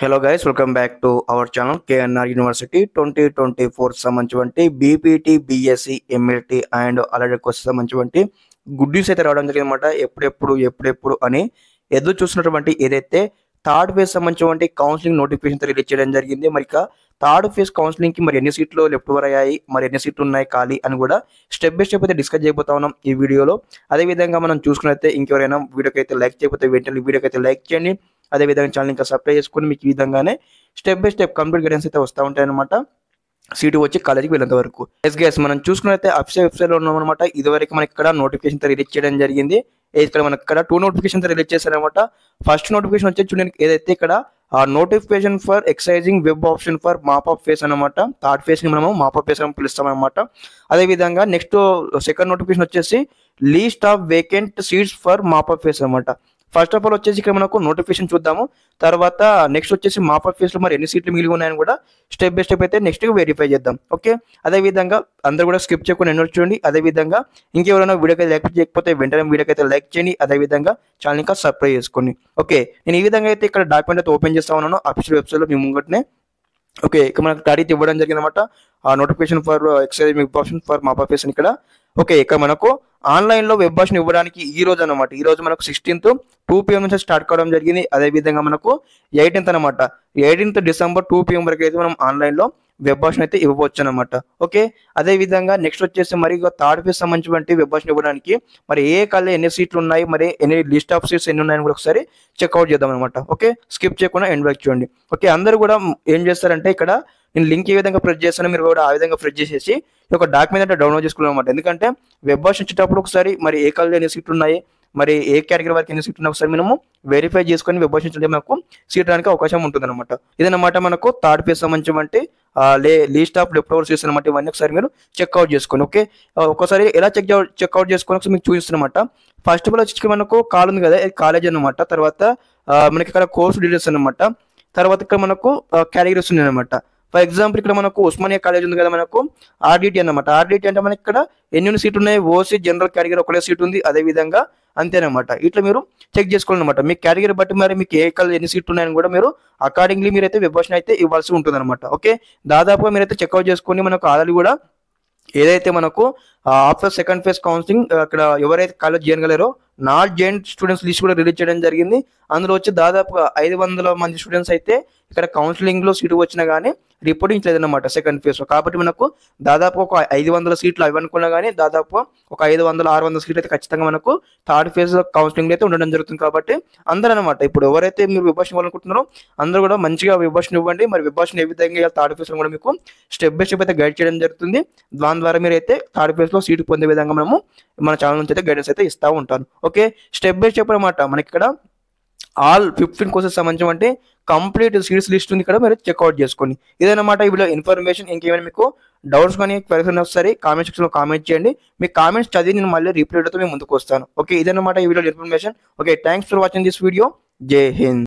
Hello guys, welcome back to our channel KNR university 2024 సంబంధించినటువంటి BPT BSc MLT and అలాగే courses సంబంధించినటువంటి good news అయితే రావడం జరిగింది అనమాట. ఎప్పుడెప్పుడు అని ఎదురు చూసినటువంటి ఏదైతే థర్డ్ ఫేజ్ సంబంధించినటువంటి కౌన్సిలింగ్ నోటిఫికేషన్ రిలీజ్ చేయడం జరిగింది. మరి థర్డ్ ఫేజ్ కౌన్సిలింగ్ కి మరి ఎన్ని సీట్లు లెఫ్ట్ ఓవర్ అయ్యాయి, మరి ఎన్ని సీట్లు ఉన్నాయి ఖాళీ అని కూడా స్టెప్ బై స్టెప్ అయితే డిస్కస్ చేయబోతా ఉన్నాం ఈ వీడియోలో. అదేవిధంగా మనం చూసుకున్నైతే ఇంకెవరైనా వీడియోకి అయితే లైక్ చేయకపోతే వెంటనే వీడియోకి అయితే లైక్ చేయండి. అదేవిధంగా ఛానల్ ఇంకా సబ్స్క్రైబ్ చేసుకుని మీకు ఈ విధంగానే step by step complete guidance అయితే వస్తూ ఉంటాయి అనమాట, సీటు వచ్చి కాలేజీకి వెళ్ళేంత వరకు. ఎస్ మనం చూసుకున్నైతే అఫీషియల్ వెబ్సైట్ లో ఉన్నాం అనమాట. ఇదివరకు మనకి ఇక్కడ నోటిఫికేషన్ రిలీజ్ చేయడం జరిగింది. ఇక్కడ మనకి ఇక్కడ 2 నోటిఫికేషన్ రిలీజ్ చేశారనమాట. ఫస్ట్ నోటిఫికేషన్ వచ్చి చూడండి, ఏదైతే ఇక్కడ notification for exercising web option for mop up face అనమాట. థర్డ్ ఫేస్ ని మనము మాపప్ ఫేస్ అని పిలుస్తాం అనమాట. అదేవిధంగా నెక్స్ట్ సెకండ్ నోటిఫికేషన్ వచ్చేసి least of vacant seats for mop up face అనమాట. ఫస్ట్ ఆఫ్ ఆల్ వచ్చేసి ఇక్కడ మనకు నోటిఫికేషన్ చూద్దాము. తర్వాత నెక్స్ట్ వచ్చేసి మాపప్ ఫేస్ లో మరి ఎన్ని సీట్లు మిగిలి ఉన్నాయని కూడా స్టెప్ బై స్టెప్ అయితే నెక్స్ట్ వెరిఫై చేద్దాం. ఓకే, అదేవిధంగా అందరూ కూడా స్కిప్ చేయకుండా ఎన్నో చూడండి. అదేవిధంగా ఇంకెవరైనా వీడియోకి లైక్ చేయకపోతే వెంటనే వీడియోకి అయితే లైక్ చేయండి. అదేవిధంగా ఛానల్ ఇంకా సబ్స్క్రైబ్ చేసుకోండి. ఓకే, నేను ఈ విధంగా అయితే ఇక్కడ డాక్యుమెంట్ అయితే ఓపెన్ చేస్తా ఉన్నాను అఫీషియల్ వెబ్సైట్ లో మీ ముంగటనే. ఓకే, ఇక్కడ మనకు క్లారిటీ ఇవ్వడం జరిగింది అనమాట. Notification for excise web option for mop up phase ఇక్కడ. ఓకే, ఇక్కడ మనకు ఆన్లైన్ లో వెబ్ ఆప్షన్ ఇవ్వడానికి ఈ రోజు అనమాట. ఈ రోజు మనకు 16th 2 PM నుంచి స్టార్ట్ కావడం జరిగింది. అదేవిధంగా మనకు 18th అనమాట, 18th December 2 PM వరకు అయితే మనం ఆన్లైన్ లో వెబ్ ఆప్షన్ అయితే ఇవ్వవచ్చు అనమాట. ఓకే, అదేవిధంగా నెక్స్ట్ వచ్చేసి మరి థర్డ్ ఫేజ్ సంబంధించి వెబ్ ఆప్షన్ ఇవ్వడానికి మరి ఏ కాలేజ్ ఎన్ని సీట్లు ఉన్నాయి, మరి ఎన్ని లిస్ట్ ఆఫ్ సీట్స్ ఎన్ని ఉన్నాయని కూడా ఒకసారి చెక్అవుట్ చేద్దాం అనమాట. ఓకే, స్కిప్ చేయకుండా ఎండ్ వరకు చూడండి. ఓకే, అందరూ కూడా ఏం చేస్తారంటే ఇక్కడ నేను లింక్ ఏ విధంగా ప్రెస్ చేస్తానో మీరు కూడా ఆ విధంగా ప్రెస్ చేసేసి ఒక డాక్యుమెంట్ అంటే డౌన్లోడ్ చేసుకోవాలన్నమాట. ఎందుకంటే వెబ్ ఆప్షన్ ఇచ్చేటప్పుడు ఒకసారి మరి ఏ కాలేజ్ ఎన్ని సీట్లు ఉన్నాయి, మరి ఏ కేటగిరీ వరకు ఎన్ని సీట్లు ఉన్నాయి ఒకసారి మనము వెరిఫై చేసుకొని వెబ్ ఆప్షన్ ఇచ్చే మనకు సీట్ రానికి అవకాశం ఉంటుంది అనమాట. ఇదన్నమాట మనకు థర్డ్ ఫేజ్ సంబంధించి least of left over seats అనమాట. ఇవన్నీ ఒకసారి మీరు చెక్అవుట్ చేసుకోండి. ఓకే, ఒకసారి ఎలా చెక్అవుట్ చేసుకొని ఒకసారి మీకు చూపిస్తున్నమాట. ఫస్ట్ ఆఫ్ ఆల్ వచ్చి మనకు కాల్ ఉంది కదా, కాలేజ్ అనమాట. తర్వాత మనకి ఇక్కడ కోర్స్ డీటెయిల్స్ అనమాట. తర్వాత ఇక్కడ మనకు కేటగిరీస్ ఉన్నాయి అనమాట. ఫర్ ఎగ్జాంపుల్ ఇక్కడ మనకు ఉస్మానియా కాలేజ్ ఉంది కదా, మనకు ఆర్డిటి అనమాట. ఆర్డిటి అంటే మనకి ఇక్కడ ఎన్ని సీట్లు ఉన్నాయి, ఓసీ జనరల్ కేటగిరీ ఒకటే సీట్ ఉంది. అదేవిధంగా అంతేనమాట. ఇట్లా మీరు చెక్ చేసుకోవాలన్నమాట. మీ కేటగిరీ బట్టి మరి మీకు ఏ కాలేజ్ ఎన్ని సీట్లు ఉన్నాయని కూడా మీరు అకార్డింగ్లీ మీరైతే వెబ్ ఆప్షన్ అయితే ఇవ్వాల్సి ఉంటుంది అనమాట. ఓకే, దాదాపుగా మీరైతే చెక్అవుట్ చేసుకొని మనకు ఆల్రెడీ కూడా ఏదైతే మనకు ఆఫ్టర్ సెకండ్ ఫేజ్ కౌన్సిలింగ్ అక్కడ ఎవరైతే కాలేజ్ చేయగలరో నాట్ జాయింట్ స్టూడెంట్స్ లిస్ట్ కూడా రిలీజ్ చేయడం జరిగింది. అందులో వచ్చి దాదాపుగా 500 మంది స్టూడెంట్స్ అయితే ఇక్కడ కౌన్సిలింగ్ లో సీటు వచ్చినా కానీ రిపోర్టింగ్ లేదన్నమాట సెకండ్ ఫేజ్ లో. కాబట్టి మనకు దాదాపు ఒక 500 సీట్లు ఇవ్వనుకున్నా కానీ దాదాపు ఒక 500-600 సీట్లు అయితే ఖచ్చితంగా మనకు థర్డ్ ఫేజ్ కౌన్సిలింగ్ అయితే ఉండడం జరుగుతుంది. కాబట్టి అందరూ అనమాట ఇప్పుడు ఎవరైతే మీరు విభాషణ ఇవ్వాలనుకుంటున్నారో అందరూ కూడా మంచిగా విభాషణ ఇవ్వండి. మరి విభాషణ ఏ విధంగా థర్డ్ ఫేజ్ లో కూడా మీకు స్టెప్ బై స్టెప్ అయితే గైడ్ చేయడం జరుగుతుంది. దాని ద్వారా మీరు అయితే థర్డ్ ఫేజ్ లో సీటు పొందే విధంగా మనము మన ఛానల్ నుంచి అయితే గైడెన్స్ అయితే ఇస్తూ ఉంటాను. ఓకే, స్టెప్ బై స్టెప్ అనమాట. మనకి ఇక్కడ ఆల్ 15 కోర్సెస్ సంబంధించి కంప్లీట్ సీట్స్ లిస్ట్ ఉంది, ఇక్కడ మీరు చెక్అవుట్ చేసుకోండి. ఇదన్నమాట ఈ వీడియో ఇన్ఫర్మేషన్. ఇంకేమైనా మీకు డౌట్స్ కానీ క్వరీస్ ఒకసారి కామెంట్ సెక్షన్ లో కామెంట్ చేయండి. మీ కామెంట్స్ చదివి నేను మళ్ళీ రిప్లైతో మేము ముందుకు వస్తాను. ఓకే, ఇదన్నమాట ఈ video information. Okay, thanks for watching this video. జై హింద్.